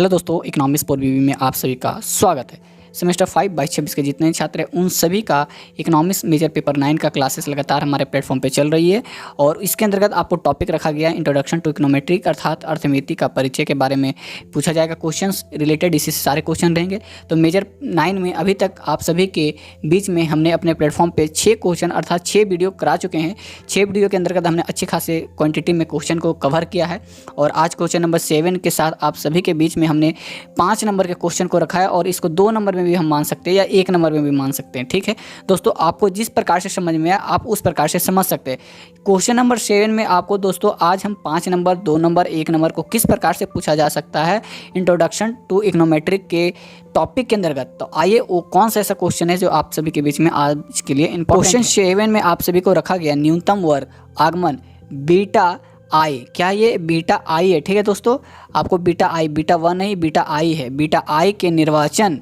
Hello दोस्तों, economics for बीवी में आप सभी का स्वागत है। सेमेस्टर 5 22-26 के जितने छात्र हैं उन सभी का इकोनॉमिक्स मेजर पेपर 9 का क्लासेस लगातार हमारे प्लेटफॉर्म पे चल रही है और इसके अंतर्गत आपको टॉपिक रखा गया इंट्रोडक्शन टू इकोनोमेट्रिक अर्थात अर्थमिति का परिचय के बारे में पूछा जाएगा। क्वेश्चंस रिलेटेड इसी से सारे क्वेश्चन रहेंगे। तो मेजर 9 में अभी तक आप सभी के बीच में हमने अपने प्लेटफॉर्म पर 6 क्वेश्चन अर्थात 6 वीडियो करा चुके हैं। 6 वीडियो के अंतर्गत हमने अच्छे खासे क्वान्टिटी में क्वेश्चन को कवर किया है और आज क्वेश्चन नंबर 7 के साथ आप सभी के बीच में हमने 5 नंबर के क्वेश्चन को रखा है और इसको 2 नंबर में भी हम मान सकते हैं या 1 नंबर में भी मान सकते हैं। ठीक है दोस्तों, आपको जिस प्रकार से समझ में आए आप उस प्रकार से समझ सकते हैं। क्वेश्चन नंबर 7 में आपको दोस्तों आज हम 5 नंबर 2 नंबर 1 नंबर को किस प्रकार से पूछा जा सकता है इंट्रोडक्शन टू इकोनोमेट्रिक के टॉपिक के अंतर्गत। तो आइए वो कौन सा ऐसा क्वेश्चन है जो आप सभी के बीच में आज के लिए इम्पोर्टेंट। क्वेश्चन 7 में आप सभी को रखा गया न्यूनतम वर्ग आगमन बीटा आई। क्या ये बीटा आई है? ठीक है दोस्तों, आपको बीटा आई, बीटा 1 नहीं बीटा आई है। बीटा आई के निर्वाचन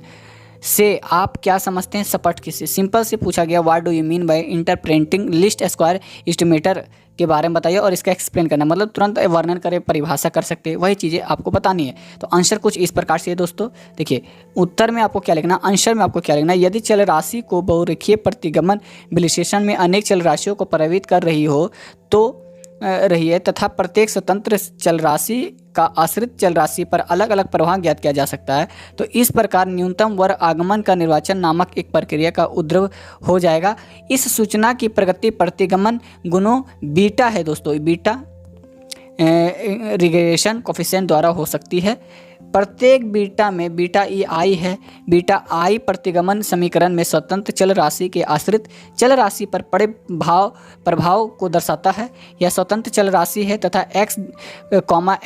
से आप क्या समझते हैं? सपट किससे? सिंपल से पूछा गया what do you mean by interpreting least square estimator के बारे में बताइए और इसका एक्सप्लेन करना, मतलब तुरंत वर्णन करें, परिभाषा कर सकते हैं, वही चीज़ें आपको बतानी है। तो आंसर कुछ इस प्रकार से है दोस्तों। देखिए उत्तर में आपको क्या लिखना, आंसर में आपको क्या लिखना। यदि चल राशि को बहुरेखीय प्रतिगमन विश्लेषण में अनेक चल राशियों को प्रभावित कर रही हो तो रही है तथा प्रत्येक स्वतंत्र चल राशि का आश्रित चल राशि पर अलग अलग प्रभाव ज्ञात किया जा सकता है तो इस प्रकार न्यूनतम वर्ग आगमन का निर्वाचन नामक एक प्रक्रिया का उद्भव हो जाएगा। इस सूचना की प्रगति प्रतिगमन गुणों बीटा है दोस्तों, बीटा रिग्रेशन कोफिशिएंट द्वारा हो सकती है। प्रत्येक बीटा में बीटा ई आई है। बीटा आई प्रतिगमन समीकरण में स्वतंत्र चल राशि के आश्रित चल राशि पर पड़े प्रभाव को दर्शाता है। यह स्वतंत्र चल राशि है तथा x,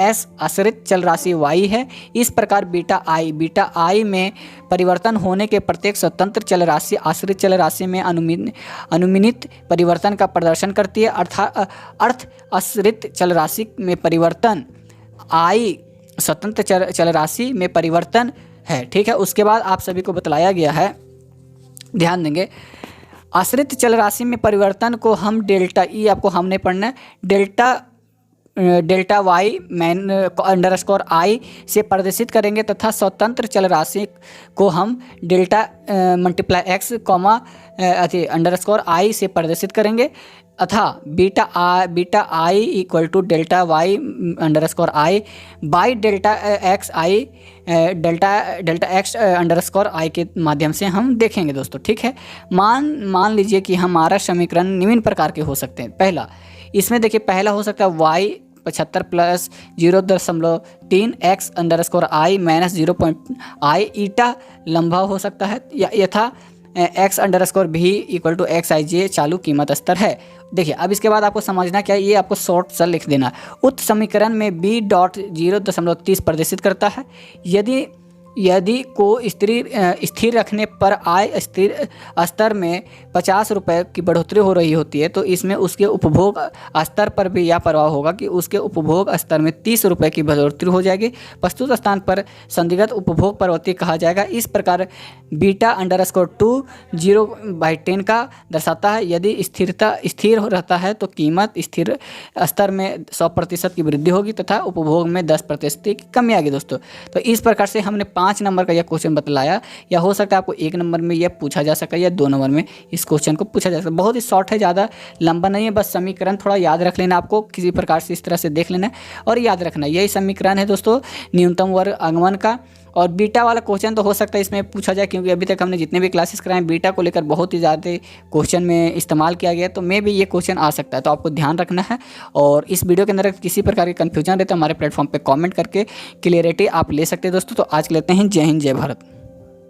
s आश्रित चल राशि y है। इस प्रकार बीटा आई में परिवर्तन होने के प्रत्येक स्वतंत्र चल राशि आश्रित चल राशि में अनुमित परिवर्तन का प्रदर्शन करती है। अर्थ आश्रित चल राशि में परिवर्तन आई स्वतंत्र चल राशि में परिवर्तन है। ठीक है, उसके बाद आप सभी को बतलाया गया है, ध्यान देंगे, आश्रित चल राशि में परिवर्तन को हम डेल्टा ई आपको हमने पढ़ना है डेल्टा वाई अंडरस्कोर आई से प्रदर्शित करेंगे तथा स्वतंत्र चल राशि को हम delta multiply x underscore i से प्रदर्शित करेंगे अथा beta i equal to delta y underscore i by delta x i delta x underscore i के माध्यम से हम देखेंगे दोस्तों। ठीक है, मान लीजिए कि हमारा समीकरण निम्न प्रकार के हो सकते हैं। पहला इसमें देखिए, पहला हो सकता है y 75 प्लस 0.3 x अंडरस्कोर आई माइनस 0.i ईटा लंबा हो सकता है यथा x अंडरस्कोर भी इक्वल टू एक्स आई जे चालू कीमत स्तर है। देखिए अब इसके बाद आपको समझना क्या है, ये आपको शॉर्ट सा लिख देना। उक्त समीकरण में b.0.30 प्रदर्शित करता है। यदि को स्थिर रखने पर आय स्थिर स्तर में 50 रुपये की बढ़ोतरी हो रही होती है तो इसमें उसके उपभोग स्तर पर भी यह प्रभाव होगा कि उसके उपभोग स्तर में 30 रुपये की बढ़ोतरी हो जाएगी। प्रस्तुत स्थान पर संदिग्ध उपभोग प्रवृत्ति कहा जाएगा। इस प्रकार बीटा अंडरस्कोर 2 0/10 का दर्शाता है। यदि स्थिर रहता है तो कीमत स्थिर स्तर में 100% की वृद्धि होगी तथा उपभोग में 10% की कमी आएगी दोस्तों। तो इस प्रकार से हमने 5 नंबर का यह क्वेश्चन बतलाया, या हो सकता है आपको 1 नंबर में यह पूछा जा सके या 2 नंबर में इस क्वेश्चन को पूछा जा सकता है। बहुत ही शॉर्ट है, ज़्यादा लंबा नहीं है, बस समीकरण थोड़ा याद रख लेना, आपको किसी प्रकार से इस तरह से देख लेना और याद रखना। यही समीकरण है दोस्तों न्यूनतम वर्ग आगमन का। और बीटा वाला क्वेश्चन तो हो सकता है इसमें पूछा जाए क्योंकि अभी तक हमने जितने भी क्लासेस कराए बीटा को लेकर बहुत ही ज़्यादा क्वेश्चन में इस्तेमाल किया गया, तो मे भी ये क्वेश्चन आ सकता है, तो आपको ध्यान रखना है। और इस वीडियो के अंदर किसी प्रकार की कन्फ्यूजन रहता है हमारे प्लेटफॉर्म पे कमेंट करके क्लियरिटी आप ले सकते हैं दोस्तों। तो आज लेते हैं, जय हिंद जय भारत।